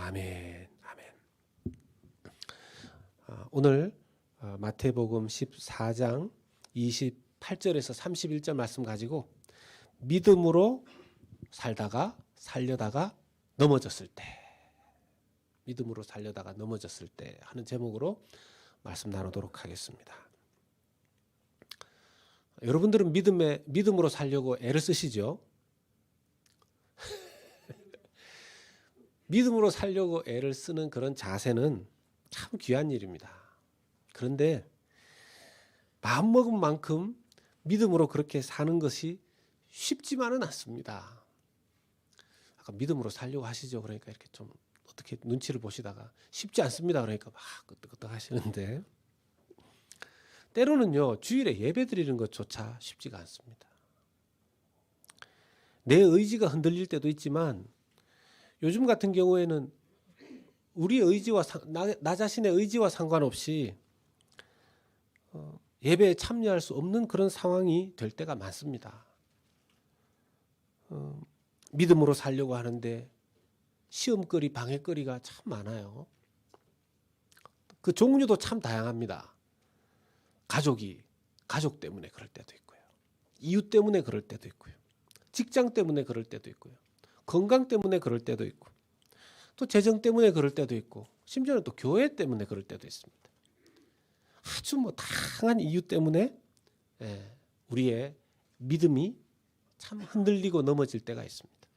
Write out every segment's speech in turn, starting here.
아멘. 아멘. 오늘 마태복음 14장 28절에서 31절 말씀 가지고 믿음으로 살려다가 넘어졌을 때, 믿음으로 살려다가 넘어졌을 때 하는 제목으로 말씀 나누도록 하겠습니다. 여러분들은 믿음으로 살려고 애를 쓰시죠? 믿음으로 살려고 애를 쓰는 그런 자세는 참 귀한 일입니다. 그런데 마음먹은 만큼 믿음으로 그렇게 사는 것이 쉽지만은 않습니다. 아까 믿음으로 살려고 하시죠. 그러니까 이렇게 좀 어떻게 눈치를 보시다가 쉽지 않습니다. 그러니까 막 끄떡끄떡 하시는데 때로는요, 주일에 예배 드리는 것조차 쉽지가 않습니다. 내 의지가 흔들릴 때도 있지만 요즘 같은 경우에는 우리 의지와 나 자신의 의지와 상관없이 예배에 참여할 수 없는 그런 상황이 될 때가 많습니다. 믿음으로 살려고 하는데 시험거리, 방해거리가 참 많아요. 그 종류도 참 다양합니다. 가족 때문에 그럴 때도 있고요. 이웃 때문에 그럴 때도 있고요. 직장 때문에 그럴 때도 있고요. 건강 때문에 그럴 때도 있고, 또 재정 때문에 그럴 때도 있고, 심지어는 또 교회 때문에 그럴 때도 있습니다. 아주 다양한 이유 때문에 우리의 믿음이 참 흔들리고 넘어질 때가 있습니다.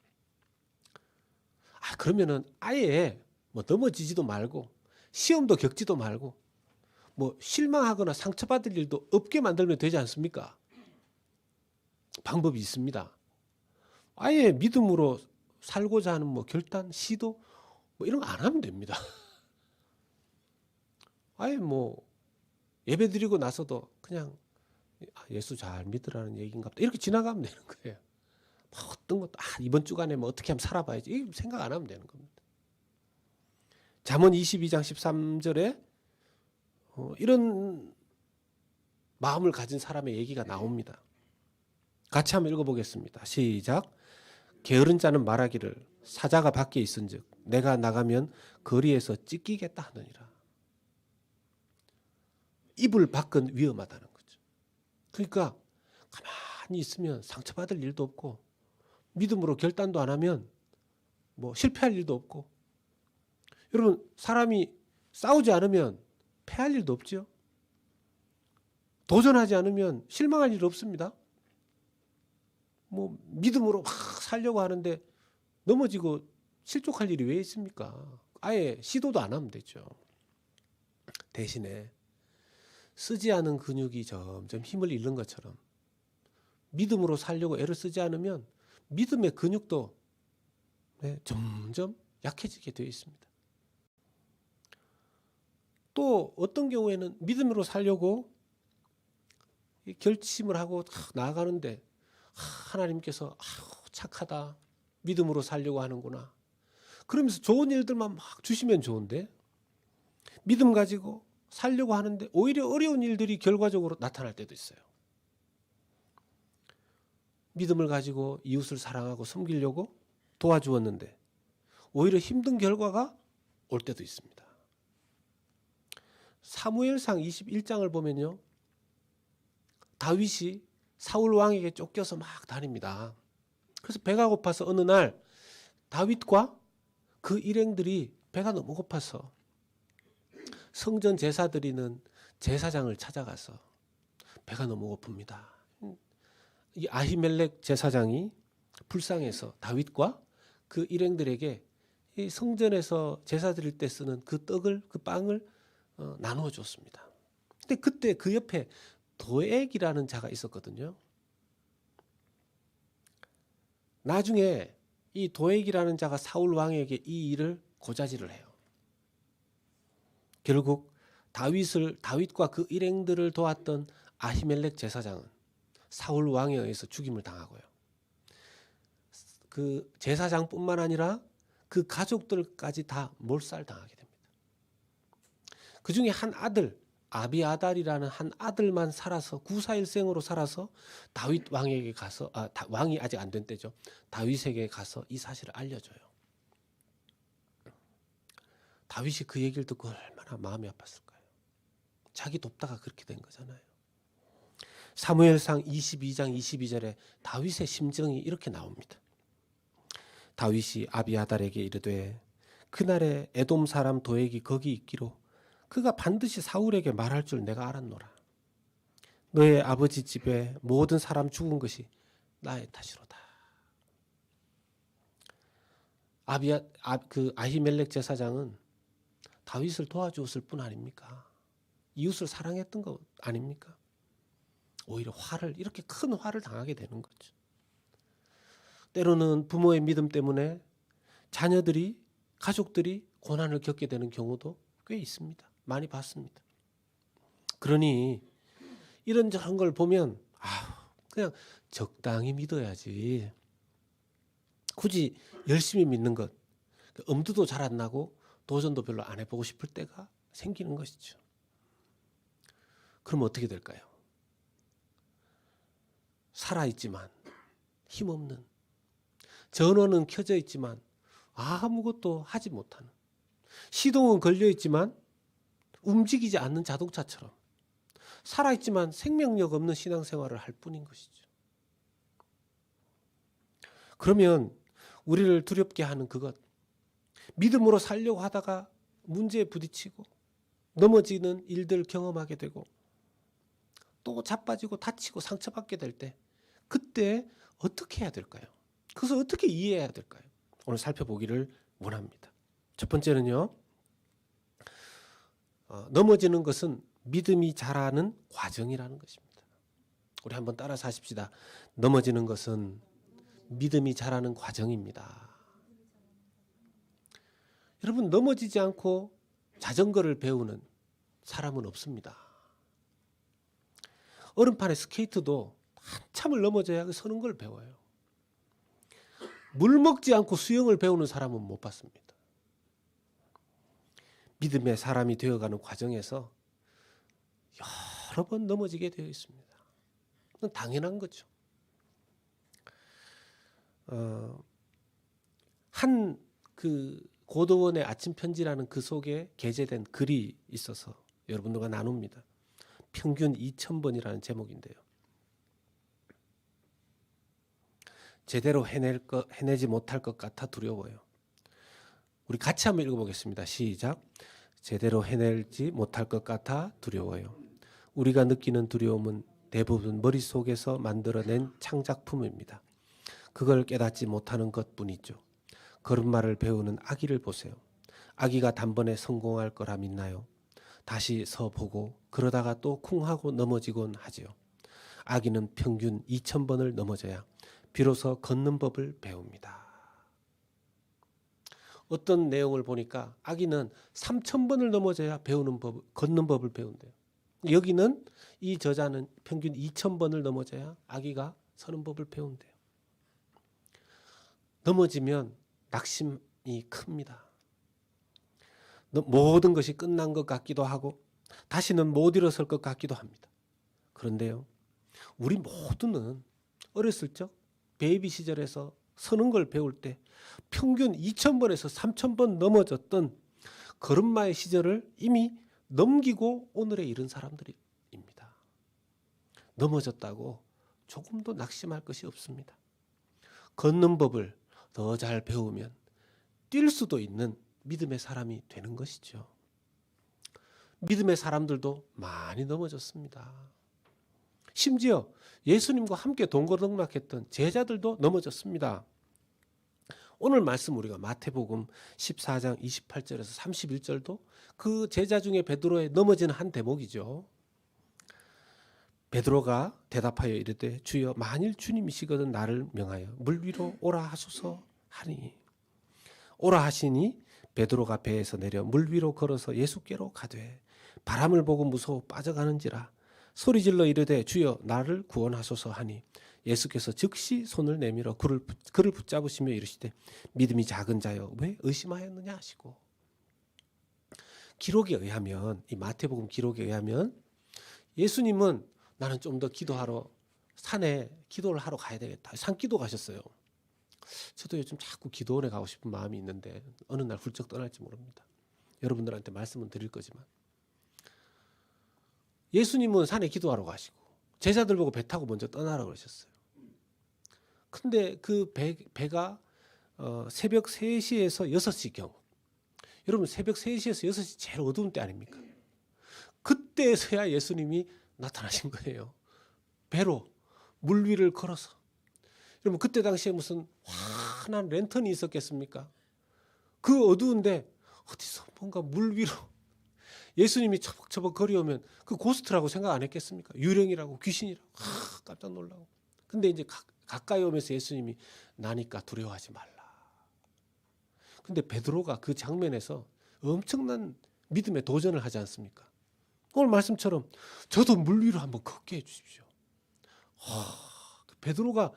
그러면은 아예 넘어지지도 말고 시험도 겪지도 말고 실망하거나 상처받을 일도 없게 만들면 되지 않습니까? 방법이 있습니다. 아예 믿음으로 살고자 하는 결단, 시도 이런 거 안 하면 됩니다. 아예 예배 드리고 나서도 그냥 예수 잘 믿으라는 얘기인가 보다 이렇게 지나가면 되는 거예요. 어떤 것도 이번 주간에 어떻게 하면 살아봐야지 이 생각 안 하면 되는 겁니다. 잠언 22장 13절에 이런 마음을 가진 사람의 얘기가 나옵니다. 같이 한번 읽어보겠습니다. 시작. 게으른 자는 말하기를 사자가 밖에 있은즉 내가 나가면 거리에서 찢기겠다 하느니라. 이불 밖은 위험하다는 거죠. 그러니까 가만히 있으면 상처받을 일도 없고 믿음으로 결단도 안 하면 실패할 일도 없고, 여러분 사람이 싸우지 않으면 패할 일도 없죠. 도전하지 않으면 실망할 일 없습니다. 믿음으로 막 살려고 하는데 넘어지고 실족할 일이 왜 있습니까? 아예 시도도 안 하면 되죠. 대신에 쓰지 않은 근육이 점점 힘을 잃는 것처럼 믿음으로 살려고 애를 쓰지 않으면 믿음의 근육도 점점 약해지게 되어 있습니다. 또 어떤 경우에는 믿음으로 살려고 결심을 하고 나아가는데 하나님께서 착하다, 믿음으로 살려고 하는구나 그러면서 좋은 일들만 막 주시면 좋은데 믿음 가지고 살려고 하는데 오히려 어려운 일들이 결과적으로 나타날 때도 있어요. 믿음을 가지고 이웃을 사랑하고 섬기려고 도와주었는데 오히려 힘든 결과가 올 때도 있습니다. 사무엘상 21장을 보면요, 다윗이 사울 왕에게 쫓겨서 막 다닙니다. 그래서 배가 고파서 어느 날 다윗과 그 일행들이 배가 너무 고파서 성전 제사 드리는 제사장을 찾아가서 배가 너무 고픕니다. 이 아히멜렉 제사장이 불쌍해서 다윗과 그 일행들에게 이 성전에서 제사 드릴 때 쓰는 그 빵을 나누어 줬습니다. 근데 그때 그 옆에 도액이라는 자가 있었거든요. 나중에 이 도액이라는 자가 사울 왕에게 이 일을 고자질을 해요. 결국 다윗과 그 일행들을 도왔던 아히멜렉 제사장은 사울 왕에 의해서 죽임을 당하고요. 그 제사장뿐만 아니라 그 가족들까지 다 몰살당하게 됩니다. 그 중에 한 아들 아비아달이라는 한 아들만 살아서 구사일생으로 살아서 다윗 왕에게 가서 왕이 아직 안 된 때죠. 다윗에게 가서 이 사실을 알려줘요. 다윗이 그 얘기를 듣고 얼마나 마음이 아팠을까요? 자기 돕다가 그렇게 된 거잖아요. 사무엘상 22장 22절에 다윗의 심정이 이렇게 나옵니다. 다윗이 아비아달에게 이르되 그날에 에돔 사람 도액이 거기 있기로 그가 반드시 사울에게 말할 줄 내가 알았노라. 너의 아버지 집에 모든 사람 죽은 것이 나의 탓이로다. 아히멜렉 제사장은 다윗을 도와주었을 뿐 아닙니까? 이웃을 사랑했던 거 아닙니까? 오히려 이렇게 큰 화를 당하게 되는 거죠. 때로는 부모의 믿음 때문에 자녀들이, 가족들이 고난을 겪게 되는 경우도 꽤 있습니다. 많이 봤습니다. 그러니 이런저런 걸 보면 그냥 적당히 믿어야지. 굳이 열심히 믿는 것, 엄두도 잘 안 나고 도전도 별로 안 해보고 싶을 때가 생기는 것이죠. 그럼 어떻게 될까요? 살아있지만 힘없는, 전원은 켜져 있지만 아무것도 하지 못하는, 시동은 걸려 있지만 움직이지 않는 자동차처럼 살아있지만 생명력 없는 신앙생활을 할 뿐인 것이죠. 그러면 우리를 두렵게 하는 그것, 믿음으로 살려고 하다가 문제에 부딪히고 넘어지는 일들 경험하게 되고 또 자빠지고 다치고 상처받게 될 때 그때 어떻게 해야 될까요? 그것을 어떻게 이해해야 될까요? 오늘 살펴보기를 원합니다. 첫 번째는요, 넘어지는 것은 믿음이 자라는 과정이라는 것입니다. 우리 한번 따라서 하십시다. 넘어지는 것은 믿음이 자라는 과정입니다. 여러분, 넘어지지 않고 자전거를 배우는 사람은 없습니다. 얼음판에 스케이트도 한참을 넘어져야 서는 걸 배워요. 물 먹지 않고 수영을 배우는 사람은 못 봤습니다. 믿음의 사람이 되어가는 과정에서 여러 번 넘어지게 되어 있습니다. 그건 당연한 거죠. 한 고도원의 아침 편지라는 그 속에 게재된 글이 있어서 여러분들과 나눕니다. 평균 2000번이라는 제목인데요. 제대로 해내지 못할 것 같아 두려워요. 우리 같이 한번 읽어보겠습니다. 시작. 제대로 해내지 못할 것 같아 두려워요. 우리가 느끼는 두려움은 대부분 머릿속에서 만들어낸 창작품입니다. 그걸 깨닫지 못하는 것뿐이죠. 걸음마를 배우는 아기를 보세요. 아기가 단번에 성공할 거라 믿나요? 다시 서보고 그러다가 또 쿵 하고 넘어지곤 하지요. 아기는 평균 2000번을 넘어져야 비로소 걷는 법을 배웁니다. 어떤 내용을 보니까 아기는 3000번을 넘어져야 걷는 법을 배운대요. 여기는 이 저자는 평균 2000번을 넘어져야 아기가 서는 법을 배운대요. 넘어지면 낙심이 큽니다. 모든 것이 끝난 것 같기도 하고 다시는 못 일어설 것 같기도 합니다. 그런데요, 우리 모두는 어렸을 적 베이비 시절에서 서는 걸 배울 때 평균 2000번에서 3000번 넘어졌던 걸음마의 시절을 이미 넘기고 오늘에 이른 사람들입니다. 넘어졌다고 조금도 낙심할 것이 없습니다. 걷는 법을 더 잘 배우면 뛸 수도 있는 믿음의 사람이 되는 것이죠. 믿음의 사람들도 많이 넘어졌습니다. 심지어 예수님과 함께 동고동락했던 제자들도 넘어졌습니다. 오늘 말씀 우리가 마태복음 14장 28절에서 31절도 그 제자 중에 베드로의 넘어진 한 대목이죠. 베드로가 대답하여 이르되 주여 만일 주님이시거든 나를 명하여 물 위로 오라 하소서 하니 오라 하시니 베드로가 배에서 내려 물 위로 걸어서 예수께로 가되 바람을 보고 무서워 빠져가는지라 소리질러 이르되 주여 나를 구원하소서 하니 예수께서 즉시 손을 내밀어 그를 붙잡으시며 이르시되 믿음이 작은 자여 왜 의심하였느냐 하시고, 기록에 의하면, 이 마태복음 기록에 의하면 예수님은 나는 좀 더 기도하러 산에 기도를 하러 가야 되겠다, 산기도 가셨어요. 저도 요즘 자꾸 기도원에 가고 싶은 마음이 있는데 어느 날 훌쩍 떠날지 모릅니다. 여러분들한테 말씀은 드릴 거지만 예수님은 산에 기도하러 가시고 제자들 보고 배 타고 먼저 떠나라 그러셨어요. 근데 그 배가 새벽 3시에서 6시경, 여러분 새벽 3시에서 6시 제일 어두운 때 아닙니까? 그때서야 예수님이 나타나신 거예요. 배로 물 위를 걸어서. 여러분 그때 당시에 무슨 환한 랜턴이 있었겠습니까? 그 어두운데 어디서 뭔가 물 위로 예수님이 처벅처벅 거리오면 그 고스트라고 생각 안 했겠습니까? 유령이라고 귀신이라고 깜짝 놀라고. 근데 이제 가까이 오면서 예수님이 나니까 두려워하지 말라. 근데 베드로가 그 장면에서 엄청난 믿음의 도전을 하지 않습니까? 오늘 말씀처럼 저도 물 위로 한번 걷게 해 주십시오. 베드로가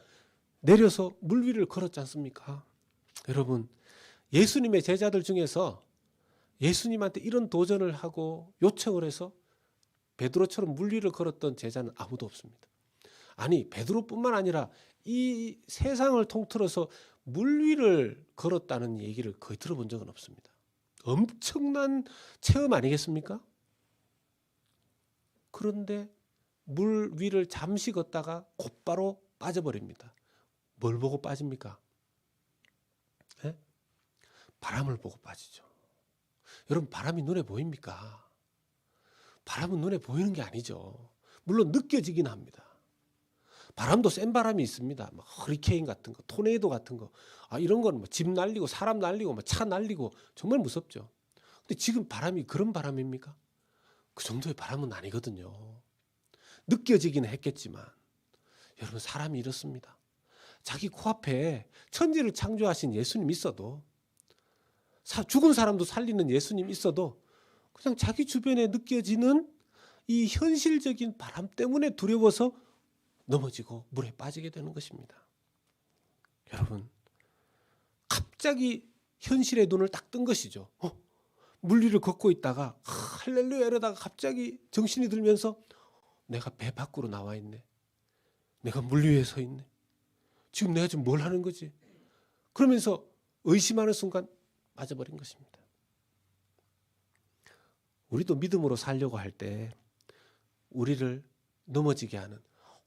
내려서 물 위를 걸었지 않습니까? 여러분 예수님의 제자들 중에서 예수님한테 이런 도전을 하고 요청을 해서 베드로처럼 물 위를 걸었던 제자는 아무도 없습니다. 아니 베드로뿐만 아니라 이 세상을 통틀어서 물 위를 걸었다는 얘기를 거의 들어본 적은 없습니다. 엄청난 체험 아니겠습니까? 그런데 물 위를 잠시 걷다가 곧바로 빠져버립니다. 뭘 보고 빠집니까? 네? 바람을 보고 빠지죠. 여러분 바람이 눈에 보입니까? 바람은 눈에 보이는 게 아니죠. 물론 느껴지긴 합니다. 바람도 센 바람이 있습니다. 막 허리케인 같은 거, 토네이도 같은 거. 이런 거는 뭐 집 날리고 사람 날리고 뭐 차 날리고 정말 무섭죠. 근데 지금 바람이 그런 바람입니까? 그 정도의 바람은 아니거든요. 느껴지기는 했겠지만 여러분 사람이 이렇습니다. 자기 코앞에 천지를 창조하신 예수님 있어도 죽은 사람도 살리는 예수님 있어도 그냥 자기 주변에 느껴지는 이 현실적인 바람 때문에 두려워서 넘어지고 물에 빠지게 되는 것입니다. 여러분 갑자기 현실의 눈을 딱 뜬 것이죠. 물 위를 걷고 있다가 할렐루야 이러다가 갑자기 정신이 들면서 내가 배 밖으로 나와 있네. 내가 물 위에 서 있네. 지금 내가 지금 뭘 하는 거지? 그러면서 의심하는 순간 빠져버린 것입니다. 우리도 믿음으로 살려고 할 때 우리를 넘어지게 하는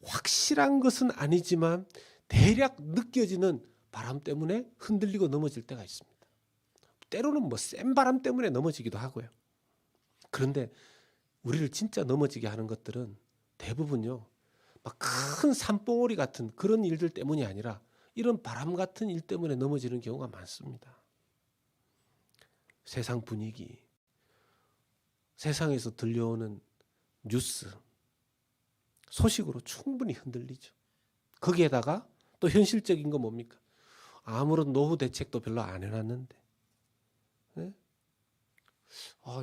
확실한 것은 아니지만 대략 느껴지는 바람 때문에 흔들리고 넘어질 때가 있습니다. 때로는 뭐 센 바람 때문에 넘어지기도 하고요. 그런데 우리를 진짜 넘어지게 하는 것들은 대부분요, 막 큰 산봉우리 같은 그런 일들 때문이 아니라 이런 바람 같은 일 때문에 넘어지는 경우가 많습니다. 세상 분위기, 세상에서 들려오는 뉴스, 소식으로 충분히 흔들리죠. 거기에다가 또 현실적인 거 뭡니까? 아무런 노후 대책도 별로 안 해놨는데, 네?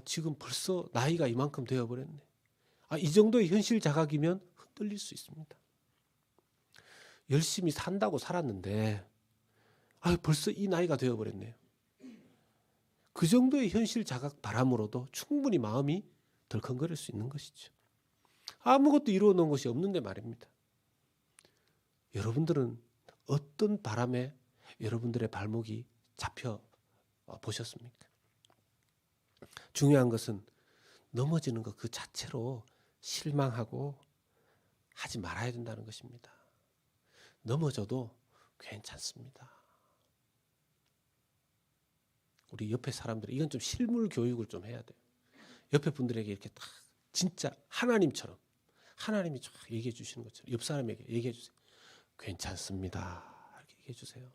지금 벌써 나이가 이만큼 되어버렸네. 이 정도의 현실 자각이면 흔들릴 수 있습니다. 열심히 산다고 살았는데 벌써 이 나이가 되어버렸네요. 그 정도의 현실 자각 바람으로도 충분히 마음이 덜컹거릴 수 있는 것이죠. 아무것도 이루어 놓은 것이 없는데 말입니다. 여러분들은 어떤 바람에 여러분들의 발목이 잡혀 보셨습니까? 중요한 것은 넘어지는 것 그 자체로 실망하고 하지 말아야 된다는 것입니다. 넘어져도 괜찮습니다. 우리 옆에 사람들이 이건 좀 실물 교육을 좀 해야 돼요. 옆에 분들에게 이렇게 딱 진짜 하나님처럼 하나님이 쫙 얘기해 주시는 것처럼 옆 사람에게 얘기해 주세요. 괜찮습니다. 이렇게 얘기해 주세요.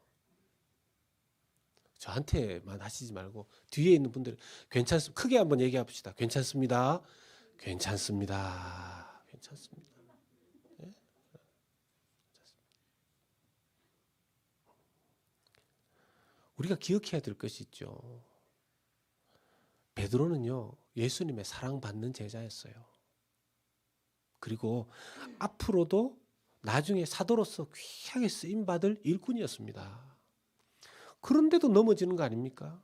저한테만 하시지 말고 뒤에 있는 분들 괜찮습니다. 크게 한번 얘기해 봅시다. 괜찮습니다. 괜찮습니다. 괜찮습니다. 네? 우리가 기억해야 될 것이 있죠. 베드로는요, 예수님의 사랑받는 제자였어요. 그리고 앞으로도 나중에 사도로서 귀하게 쓰임받을 일꾼이었습니다. 그런데도 넘어지는 거 아닙니까?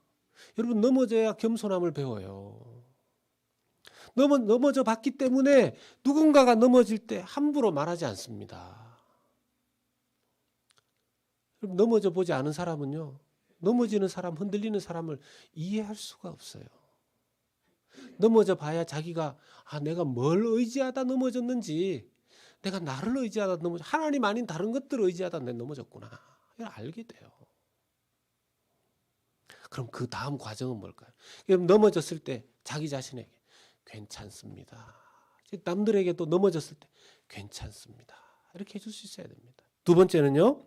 여러분 넘어져야 겸손함을 배워요. 넘어져 봤기 때문에 누군가가 넘어질 때 함부로 말하지 않습니다. 여러분 넘어져 보지 않은 사람은요, 넘어지는 사람, 흔들리는 사람을 이해할 수가 없어요. 넘어져 봐야 자기가 내가 뭘 의지하다 넘어졌는지, 내가 나를 의지하다 하나님 아닌 다른 것들을 의지하다 내가 넘어졌구나. 이걸 알게 돼요. 그럼 그 다음 과정은 뭘까요? 그럼 넘어졌을 때 자기 자신에게 괜찮습니다. 남들에게도 넘어졌을 때 괜찮습니다. 이렇게 해줄 수 있어야 됩니다. 두 번째는요.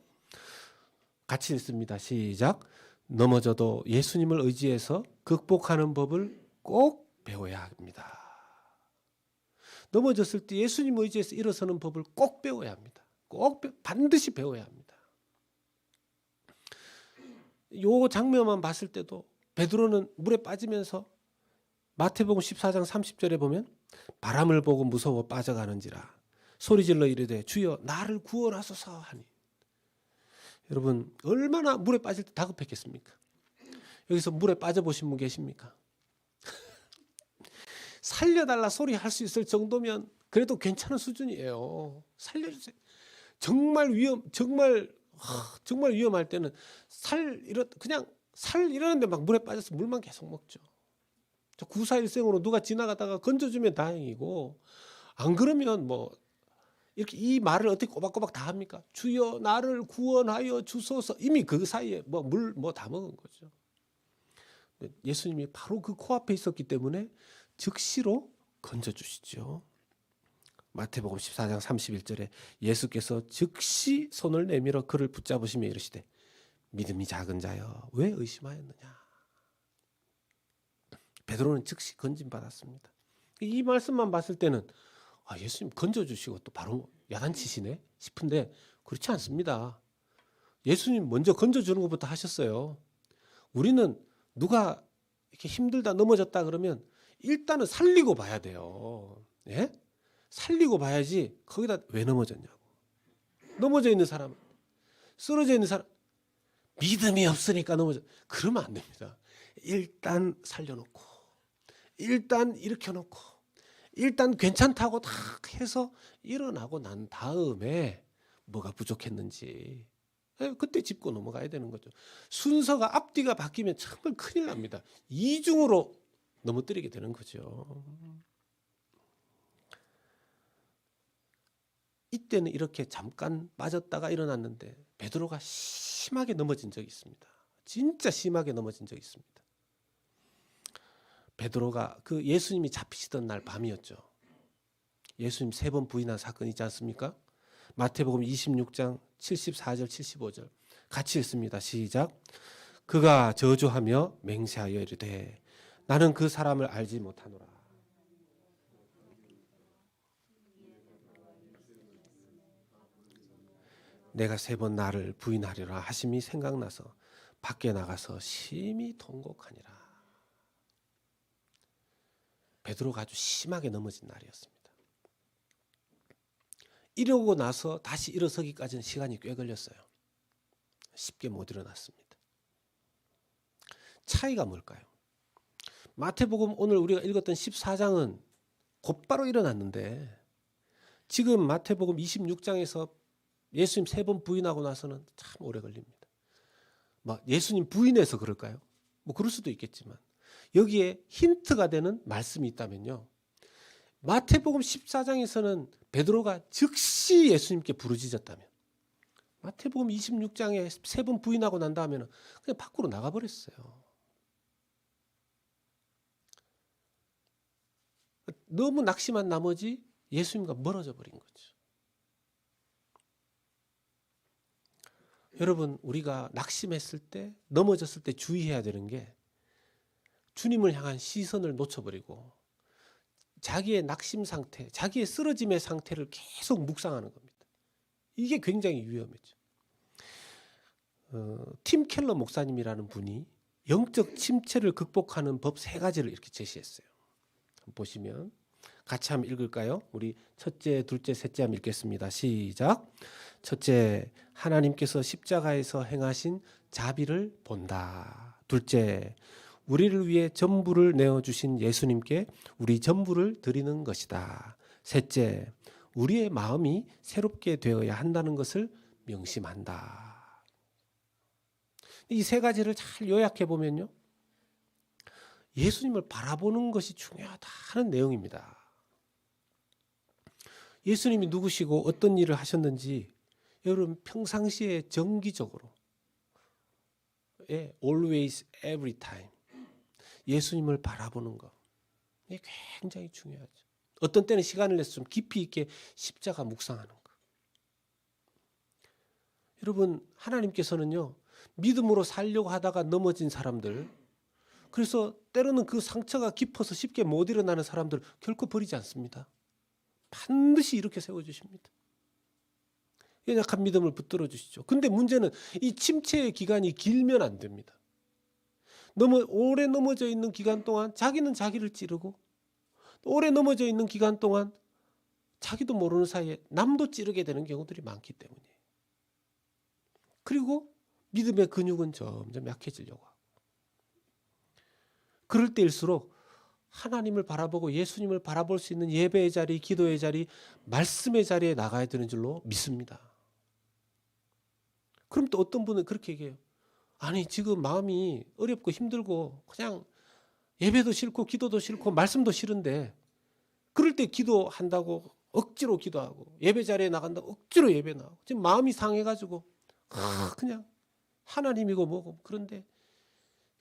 같이 읽습니다. 시작. 넘어져도 예수님을 의지해서 극복하는 법을 꼭 배워야 합니다. 넘어졌을 때 예수님 의지해서 일어서는 법을 꼭 배워야 합니다. 반드시 배워야 합니다. 요 장면만 봤을 때도 베드로는 물에 빠지면서 마태복음 14장 30절에 보면 바람을 보고 무서워 빠져가는지라 소리질러 이르되 주여 나를 구원하소서 하니. 여러분 얼마나 물에 빠질 때 다급했겠습니까? 여기서 물에 빠져보신 분 계십니까? 살려달라 소리 할 수 있을 정도면 그래도 괜찮은 수준이에요. 살려주세요. 정말 위험할 때는 그냥 살 이러는데 막 물에 빠져서 물만 계속 먹죠. 구사일생으로 누가 지나가다가 건져주면 다행이고, 안 그러면 뭐 이렇게 이 말을 어떻게 꼬박꼬박 다 합니까? 주여 나를 구원하여 주소서. 이미 그 사이에 물 다 먹은 거죠. 예수님이 바로 그 코앞에 있었기 때문에 즉시로 건져주시죠. 마태복음 14장 31절에 예수께서 즉시 손을 내밀어 그를 붙잡으시며 이르시되 믿음이 작은 자여 왜 의심하였느냐. 베드로는 즉시 건짐받았습니다. 이 말씀만 봤을 때는 예수님 건져주시고 또 바로 야단치시네 싶은데 그렇지 않습니다. 예수님 먼저 건져주는 것부터 하셨어요. 우리는 누가 이렇게 힘들다 넘어졌다 그러면 일단은 살리고 봐야 돼요. 예? 살리고 봐야지 거기다 왜 넘어졌냐고. 넘어져 있는 사람, 쓰러져 있는 사람, 믿음이 없으니까 넘어져. 그러면 안 됩니다. 일단 살려놓고, 일단 일으켜놓고, 일단 괜찮다고 다 해서 일어나고 난 다음에 뭐가 부족했는지 그때 짚고 넘어가야 되는 거죠. 순서가 앞뒤가 바뀌면 정말 큰일 납니다. 이중으로 넘어뜨리게 되는 거죠. 이때는 이렇게 잠깐 빠졌다가 일어났는데 베드로가 심하게 넘어진 적이 있습니다. 진짜 심하게 넘어진 적이 있습니다. 베드로가 그 예수님이 잡히시던 날 밤이었죠. 예수님 3번 부인한 사건 있지 않습니까? 마태복음 26장 74절 75절 같이 읽습니다. 시작. 그가 저주하며 맹세하여 이르되 나는 그 사람을 알지 못하노라. 내가 3번 나를 부인하리라 하심이 생각나서 밖에 나가서 심히 통곡하니라. 베드로가 아주 심하게 넘어진 날이었습니다. 이러고 나서 다시 일어서기까지는 시간이 꽤 걸렸어요. 쉽게 못 일어났습니다. 차이가 뭘까요? 마태복음 오늘 우리가 읽었던 14장은 곧바로 일어났는데 지금 마태복음 26장에서 예수님 3번 부인하고 나서는 참 오래 걸립니다. 예수님 부인해서 그럴까요? 그럴 수도 있겠지만 여기에 힌트가 되는 말씀이 있다면요. 마태복음 14장에서는 베드로가 즉시 예수님께 부르짖었다면 마태복음 26장에 3번 부인하고 난 다음에는 그냥 밖으로 나가버렸어요. 너무 낙심한 나머지 예수님과 멀어져 버린 거죠. 여러분 우리가 낙심했을 때 넘어졌을 때 주의해야 되는 게 주님을 향한 시선을 놓쳐버리고 자기의 낙심 상태, 자기의 쓰러짐의 상태를 계속 묵상하는 겁니다. 이게 굉장히 위험했죠. 팀 켈러 목사님이라는 분이 영적 침체를 극복하는 법 3가지를 이렇게 제시했어요. 보시면 같이 한번 읽을까요? 우리 첫째, 둘째, 셋째 한번 읽겠습니다. 시작. 첫째, 하나님께서 십자가에서 행하신 자비를 본다. 둘째, 우리를 위해 전부를 내어주신 예수님께 우리 전부를 드리는 것이다. 셋째, 우리의 마음이 새롭게 되어야 한다는 것을 명심한다. 이 3가지를 잘 요약해 보면요. 예수님을 바라보는 것이 중요하다는 내용입니다. 예수님이 누구시고 어떤 일을 하셨는지 여러분 평상시에 정기적으로 always, every time 예수님을 바라보는 것, 이게 굉장히 중요하죠. 어떤 때는 시간을 내서 좀 깊이 있게 십자가 묵상하는 것. 여러분 하나님께서는요, 믿음으로 살려고 하다가 넘어진 사람들, 그래서 때로는 그 상처가 깊어서 쉽게 못 일어나는 사람들 결코 버리지 않습니다. 반드시 이렇게 세워주십니다. 연약한 믿음을 붙들어 주시죠. 근데 문제는 이 침체의 기간이 길면 안 됩니다. 너무 오래 넘어져 있는 기간 동안 자기는 자기를 찌르고, 오래 넘어져 있는 기간 동안 자기도 모르는 사이에 남도 찌르게 되는 경우들이 많기 때문이에요. 그리고 믿음의 근육은 점점 약해지려고 하고, 그럴 때일수록 하나님을 바라보고 예수님을 바라볼 수 있는 예배의 자리, 기도의 자리, 말씀의 자리에 나가야 되는 줄로 믿습니다. 그럼 또 어떤 분은 그렇게 얘기해요. 아니 지금 마음이 어렵고 힘들고 그냥 예배도 싫고 기도도 싫고 말씀도 싫은데, 그럴 때 기도한다고 억지로 기도하고 예배 자리에 나간다고 억지로 예배 나가고 지금 마음이 상해가지고 그냥 하나님이고 뭐고, 그런데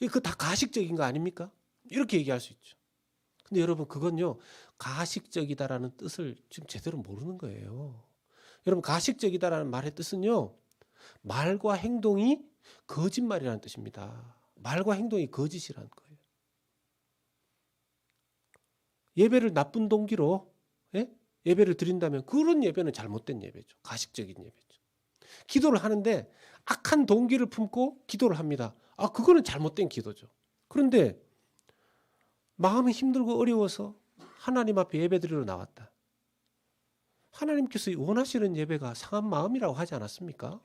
그거 다 가식적인 거 아닙니까? 이렇게 얘기할 수 있죠. 근데 여러분 그건요, 가식적이다라는 뜻을 지금 제대로 모르는 거예요. 여러분 가식적이다라는 말의 뜻은요, 말과 행동이 거짓말이라는 뜻입니다. 말과 행동이 거짓이라는 거예요. 예배를 나쁜 동기로 예배를 드린다면 그런 예배는 잘못된 예배죠. 가식적인 예배죠. 기도를 하는데 악한 동기를 품고 기도를 합니다. 그거는 잘못된 기도죠. 그런데 마음이 힘들고 어려워서 하나님 앞에 예배드리러 나왔다. 하나님께서 원하시는 예배가 상한 마음이라고 하지 않았습니까?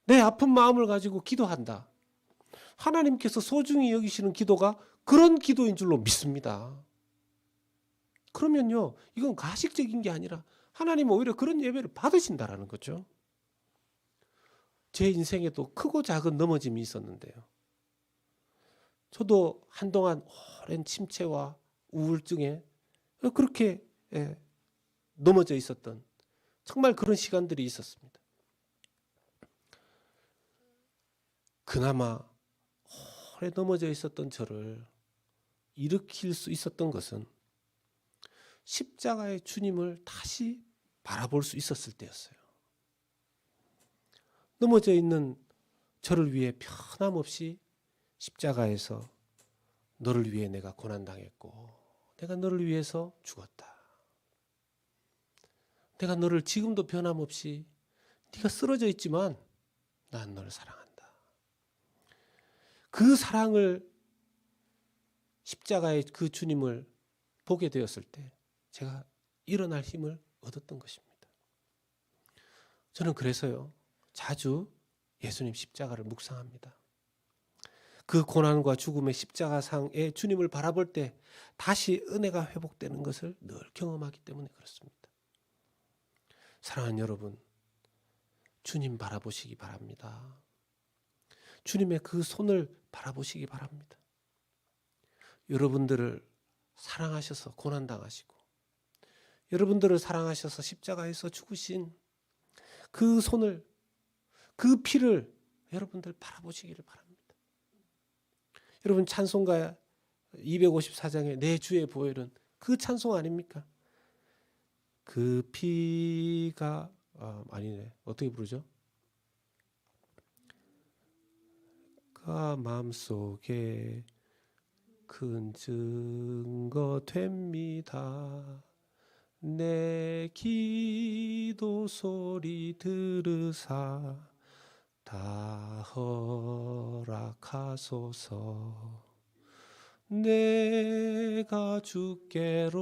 내 아픈 마음을 가지고 기도한다. 하나님께서 소중히 여기시는 기도가 그런 기도인 줄로 믿습니다. 그러면요, 이건 가식적인 게 아니라 하나님은 오히려 그런 예배를 받으신다라는 거죠. 제 인생에도 크고 작은 넘어짐이 있었는데요. 저도 한동안 오랜 침체와 우울증에 그렇게 넘어져 있었던 정말 그런 시간들이 있었습니다. 그나마 오래 넘어져 있었던 저를 일으킬 수 있었던 것은 십자가의 주님을 다시 바라볼 수 있었을 때였어요. 넘어져 있는 저를 위해 변함없이 십자가에서 너를 위해 내가 고난당했고 내가 너를 위해서 죽었다. 내가 너를 지금도 변함없이 네가 쓰러져 있지만 난 너를 사랑한다. 그 사랑을, 십자가의 그 주님을 보게 되었을 때 제가 일어날 힘을 얻었던 것입니다. 저는 그래서요, 자주 예수님 십자가를 묵상합니다. 그 고난과 죽음의 십자가상의 주님을 바라볼 때 다시 은혜가 회복되는 것을 늘 경험하기 때문에 그렇습니다. 사랑하는 여러분, 주님 바라보시기 바랍니다. 주님의 그 손을 바라보시기 바랍니다. 여러분들을 사랑하셔서 고난당하시고 여러분들을 사랑하셔서 십자가에서 죽으신 그 손을, 그 피를 여러분들 바라보시기를 바랍니다. 여러분 찬송가 254장의 내 주의 보혈은 그 찬송 아닙니까? 그 피가 아니네, 어떻게 부르죠? 그 마음속에 큰 증거 됩니다. 내 기도 소리 들으사 다 허락하소서. 내가 주께로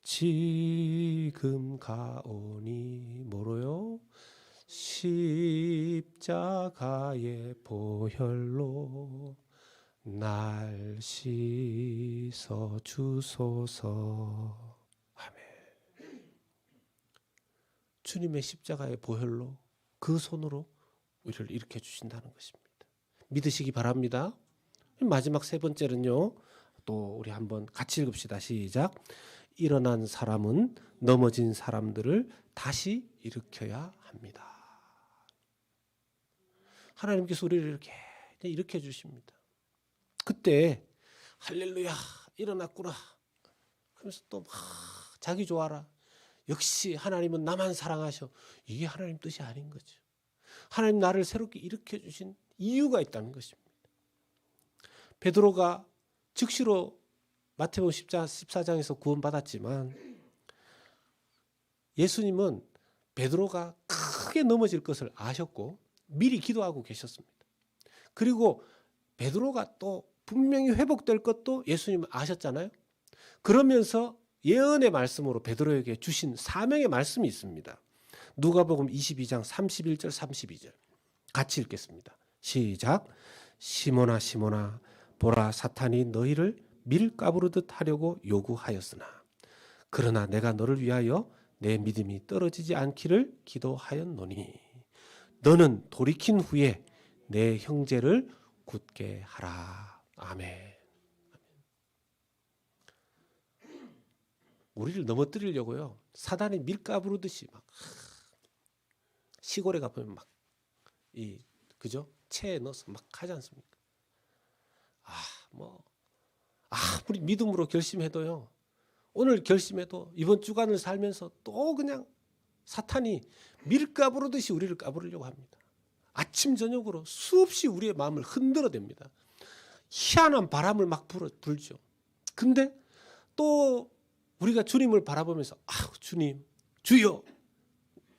지금 가오니 뭐로요? 십자가의 보혈로 날 씻어 주소서. 아멘. 주님의 십자가의 보혈로 그 손으로 우리를 일으켜 주신다는 것입니다. 믿으시기 바랍니다. 마지막 세 번째는요. 또 우리 한번 같이 읽읍시다. 시작. 일어난 사람은 넘어진 사람들을 다시 일으켜야 합니다. 하나님께서 우리를 이렇게 일으켜 주십니다. 그때 할렐루야 일어났구나 그러면서 또 막 자기 좋아라. 역시 하나님은 나만 사랑하셔. 이게 하나님 뜻이 아닌 거죠. 하나님 나를 새롭게 일으켜 주신 이유가 있다는 것입니다. 베드로가 즉시로 마태복음 14장에서 구원받았지만 예수님은 베드로가 크게 넘어질 것을 아셨고 미리 기도하고 계셨습니다. 그리고 베드로가 또 분명히 회복될 것도 예수님은 아셨잖아요. 그러면서 예언의 말씀으로 베드로에게 주신 사명의 말씀이 있습니다. 누가복음 22장 31절 32절 같이 읽겠습니다. 시작. 시몬아 시몬아 보라 사탄이 너희를 밀가부르듯 하려고 요구하였으나 그러나 내가 너를 위하여 내 믿음이 떨어지지 않기를 기도하였노니 너는 돌이킨 후에 내 형제를 굳게 하라. 아멘. 우리를 넘어뜨리려고요. 사단이 밀가부르듯이 막 시골에 가보면 막 그죠? 체에 넣어서 막 하지 않습니까? 아무리 믿음으로 결심해도요. 오늘 결심해도 이번 주간을 살면서 또 그냥 사탄이 밀가부르듯이 우리를 까부르려고 합니다. 아침 저녁으로 수없이 우리의 마음을 흔들어댑니다. 희한한 바람을 막 불죠. 근데 또 우리가 주님을 바라보면서 주님 주여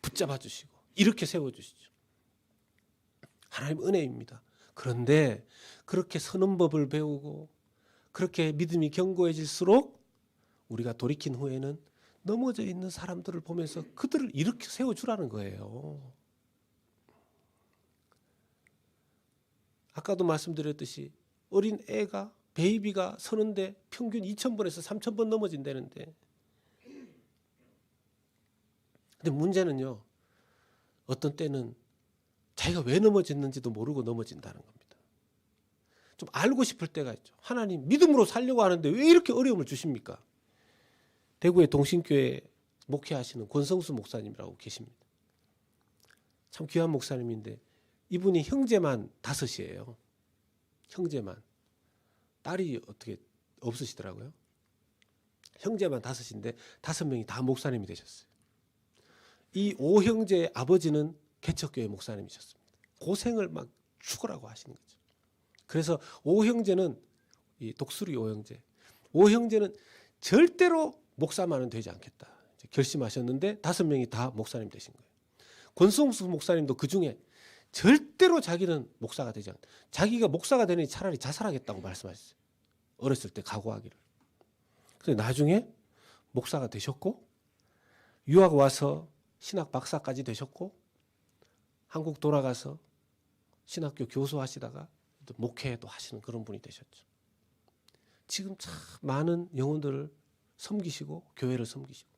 붙잡아 주시고 이렇게 세워주시죠. 하나님 은혜입니다. 그런데 그렇게 서는 법을 배우고 그렇게 믿음이 견고해질수록 우리가 돌이킨 후에는 넘어져 있는 사람들을 보면서 그들을 이렇게 세워주라는 거예요. 아까도 말씀드렸듯이 어린 애가 베이비가 서는데 평균 2,000번에서 3,000번 넘어진다는데 근데 문제는요. 어떤 때는 자기가 왜 넘어졌는지도 모르고 넘어진다는 겁니다. 좀 알고 싶을 때가 있죠. 하나님 믿음으로 살려고 하는데 왜 이렇게 어려움을 주십니까? 대구의 동신교회 목회하시는 권성수 목사님이라고 계십니다. 참 귀한 목사님인데 이분이 형제만 5이에요. 형제만. 딸이 어떻게 없으시더라고요. 형제만 5인데 5명이 다 목사님이 되셨어요. 이 5형제의 아버지는 개척교회 목사님이셨습니다. 고생을 막 죽으라고 하시는 거죠. 그래서 5형제는 이 독수리 5형제. 5형제는 절대로 목사만은 되지 않겠다. 결심하셨는데 5명이 다 목사님 되신 거예요. 권성수 목사님도 그 중에 절대로 자기는 목사가 되지 않다. 자기가 목사가 되니 차라리 자살하겠다고 말씀하셨어요. 어렸을 때 각오하기를. 그래서 나중에 목사가 되셨고 유학 와서 신학 박사까지 되셨고 한국 돌아가서 신학교 교수 하시다가 또 목회도 하시는 그런 분이 되셨죠. 지금 참 많은 영혼들을 섬기시고 교회를 섬기시고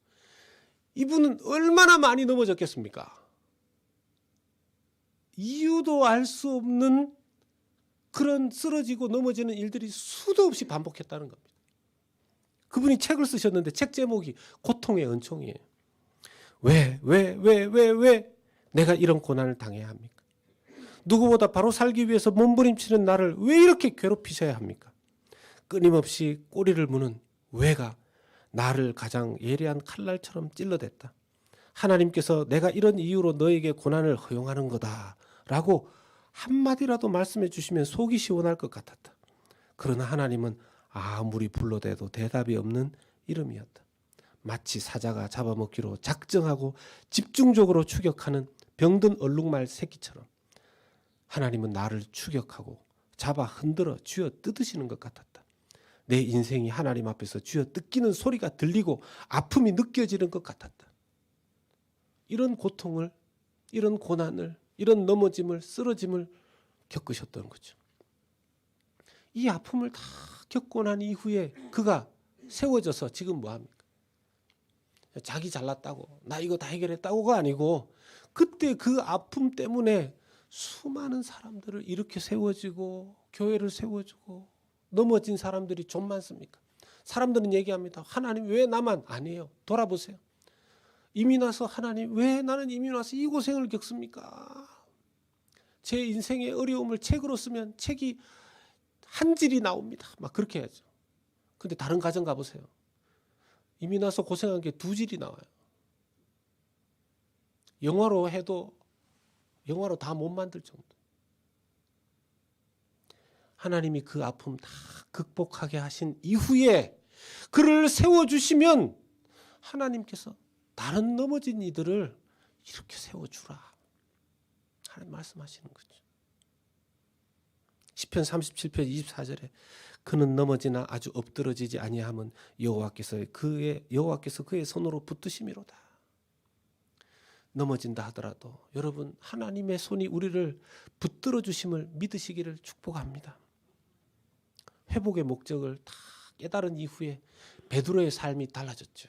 이분은 얼마나 많이 넘어졌겠습니까? 이유도 알 수 없는 그런 쓰러지고 넘어지는 일들이 수도 없이 반복했다는 겁니다. 그분이 책을 쓰셨는데 책 제목이 고통의 은총이에요. 왜 내가 이런 고난을 당해야 합니까? 누구보다 바로 살기 위해서 몸부림치는 나를 왜 이렇게 괴롭히셔야 합니까? 끊임없이 꼬리를 무는 왜가 나를 가장 예리한 칼날처럼 찔러댔다. 하나님께서 내가 이런 이유로 너에게 고난을 허용하는 거다라고 한마디라도 말씀해 주시면 속이 시원할 것 같았다. 그러나 하나님은 아무리 불러대도 대답이 없는 이름이었다. 마치 사자가 잡아먹기로 작정하고 집중적으로 추격하는 병든 얼룩말 새끼처럼 하나님은 나를 추격하고 잡아 흔들어 쥐어 뜯으시는 것 같았다. 내 인생이 하나님 앞에서 쥐어 뜯기는 소리가 들리고 아픔이 느껴지는 것 같았다. 이런 고통을, 이런 고난을, 이런 넘어짐을, 쓰러짐을 겪으셨던 거죠. 이 아픔을 다 겪고 난 이후에 그가 세워져서 지금 뭐합니까? 자기 잘났다고 나 이거 다 해결했다고가 아니고 그때 그 아픔 때문에 수많은 사람들을 이렇게 세워지고 교회를 세워주고 넘어진 사람들이 좀 많습니까? 사람들은 얘기합니다. 하나님 왜 나만? 아니에요. 돌아보세요. 이민 와서 하나님 왜 나는 이민 와서 이 고생을 겪습니까? 제 인생의 어려움을 책으로 쓰면 책이 한 질이 나옵니다. 막 그렇게 해야죠. 근데 다른 가정 가보세요. 이민 와서 고생한 게 두 질이 나와요. 영화로 해도 영화로 다 못 만들 정도. 하나님이 그 아픔 다 극복하게 하신 이후에 그를 세워주시면 하나님께서 다른 넘어진 이들을 이렇게 세워주라. 하나님 말씀하시는 거죠. 시편 37편 24절에 그는 넘어지나 아주 엎드러지지 아니함은 여호와께서 그의 손으로 붙드심이로다. 넘어진다 하더라도 여러분 하나님의 손이 우리를 붙들어 주심을 믿으시기를 축복합니다. 회복의 목적을 다 깨달은 이후에 베드로의 삶이 달라졌죠.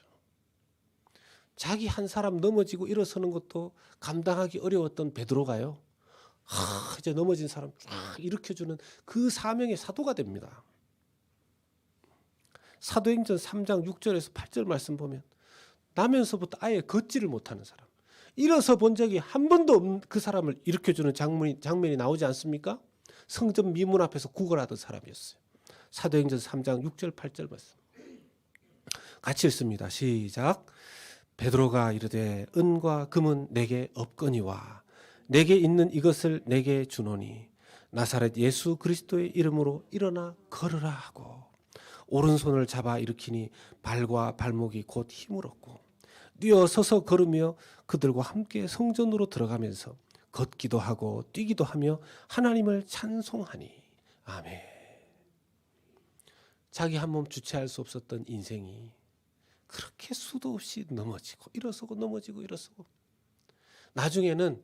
자기 한 사람 넘어지고 일어서는 것도 감당하기 어려웠던 베드로가요. 이제 넘어진 사람 쫙 일으켜주는 그 사명의 사도가 됩니다. 사도행전 3장 6절에서 8절 말씀 보면 나면서부터 아예 걷지를 못하는 사람, 일어서 본 적이 한 번도 없는 그 사람을 일으켜주는 장면이 나오지 않습니까? 성전 미문 앞에서 구걸하던 사람이었어요. 사도행전 3장 6절 8절 말씀 같이 읽습니다. 시작. 베드로가 이르되 은과 금은 내게 없거니와 내게 있는 이것을 내게 주노니 나사렛 예수 그리스도의 이름으로 일어나 걸으라 하고 오른손을 잡아 일으키니 발과 발목이 곧 힘을 얻고 뛰어 서서 걸으며 그들과 함께 성전으로 들어가면서 걷기도 하고 뛰기도 하며 하나님을 찬송하니 아멘. 자기 한 몸 주체할 수 없었던 인생이 그렇게 수도 없이 넘어지고 일어서고 넘어지고 일어서고 나중에는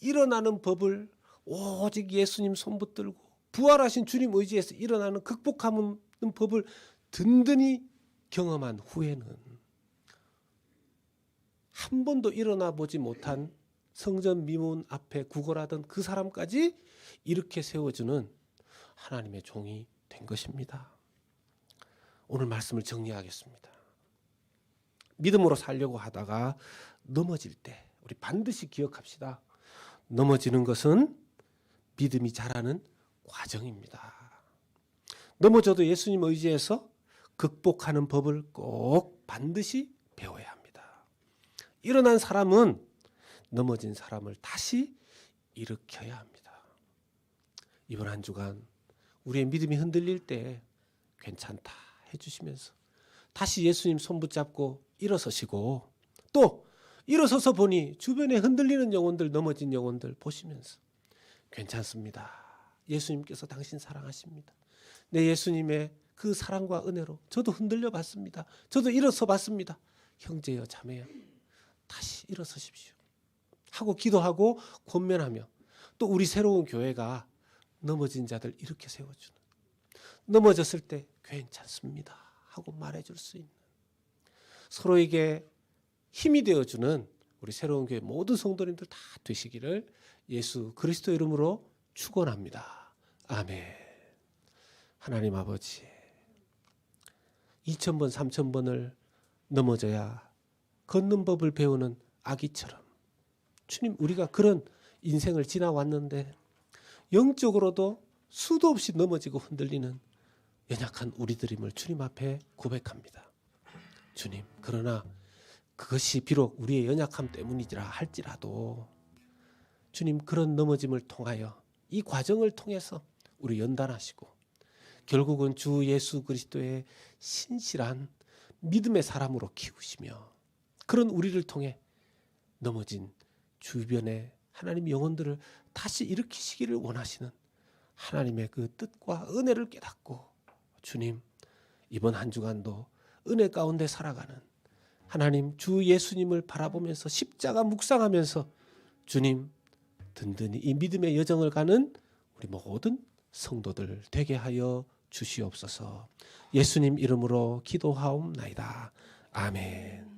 일어나는 법을 오직 예수님 손 붙들고 부활하신 주님 의지에서 일어나는 극복하는 법을 든든히 경험한 후에는 한 번도 일어나 보지 못한 성전 미문 앞에 구걸하던 그 사람까지 이렇게 세워주는 하나님의 종이 된 것입니다. 오늘 말씀을 정리하겠습니다. 믿음으로 살려고 하다가 넘어질 때 우리 반드시 기억합시다. 넘어지는 것은 믿음이 자라는 과정입니다. 넘어져도 예수님 의지에서 극복하는 법을 꼭 반드시 배워야 합니다. 일어난 사람은 넘어진 사람을 다시 일으켜야 합니다. 이번 한 주간 우리의 믿음이 흔들릴 때 괜찮다 해주시면서 다시 예수님 손 붙잡고 일어서시고 또 일어서서 보니 주변에 흔들리는 영혼들, 넘어진 영혼들 보시면서 괜찮습니다. 예수님께서 당신 사랑하십니다. 내 예수님의 그 사랑과 은혜로 저도 흔들려 봤습니다. 저도 일어서 봤습니다. 형제여 자매여 다시 일어서십시오 하고 기도하고 권면하며 또 우리 새로운 교회가 넘어진 자들 이렇게 세워주는, 넘어졌을 때 괜찮습니다 하고 말해줄 수 있는, 서로에게 힘이 되어주는 우리 새로운 교회 모든 성도님들 다 되시기를 예수 그리스도 이름으로 축원합니다. 아멘. 하나님 아버지, 2000번 3000번을 넘어져야 걷는 법을 배우는 아기처럼 주님 우리가 그런 인생을 지나왔는데 영적으로도 수도 없이 넘어지고 흔들리는 연약한 우리들임을 주님 앞에 고백합니다. 주님, 그러나 그것이 비록 우리의 연약함 때문이라 할지라도 주님 그런 넘어짐을 통하여 이 과정을 통해서 우리 연단하시고 결국은 주 예수 그리스도의 신실한 믿음의 사람으로 키우시며 그런 우리를 통해 넘어진 주변의 하나님 영혼들을 다시 일으키시기를 원하시는 하나님의 그 뜻과 은혜를 깨닫고 주님 이번 한 주간도 은혜 가운데 살아가는 하나님 주 예수님을 바라보면서 십자가 묵상하면서 주님 든든히 이 믿음의 여정을 가는 우리 모든 성도들 되게 하여 주시옵소서. 예수님 이름으로 기도하옵나이다. 아멘.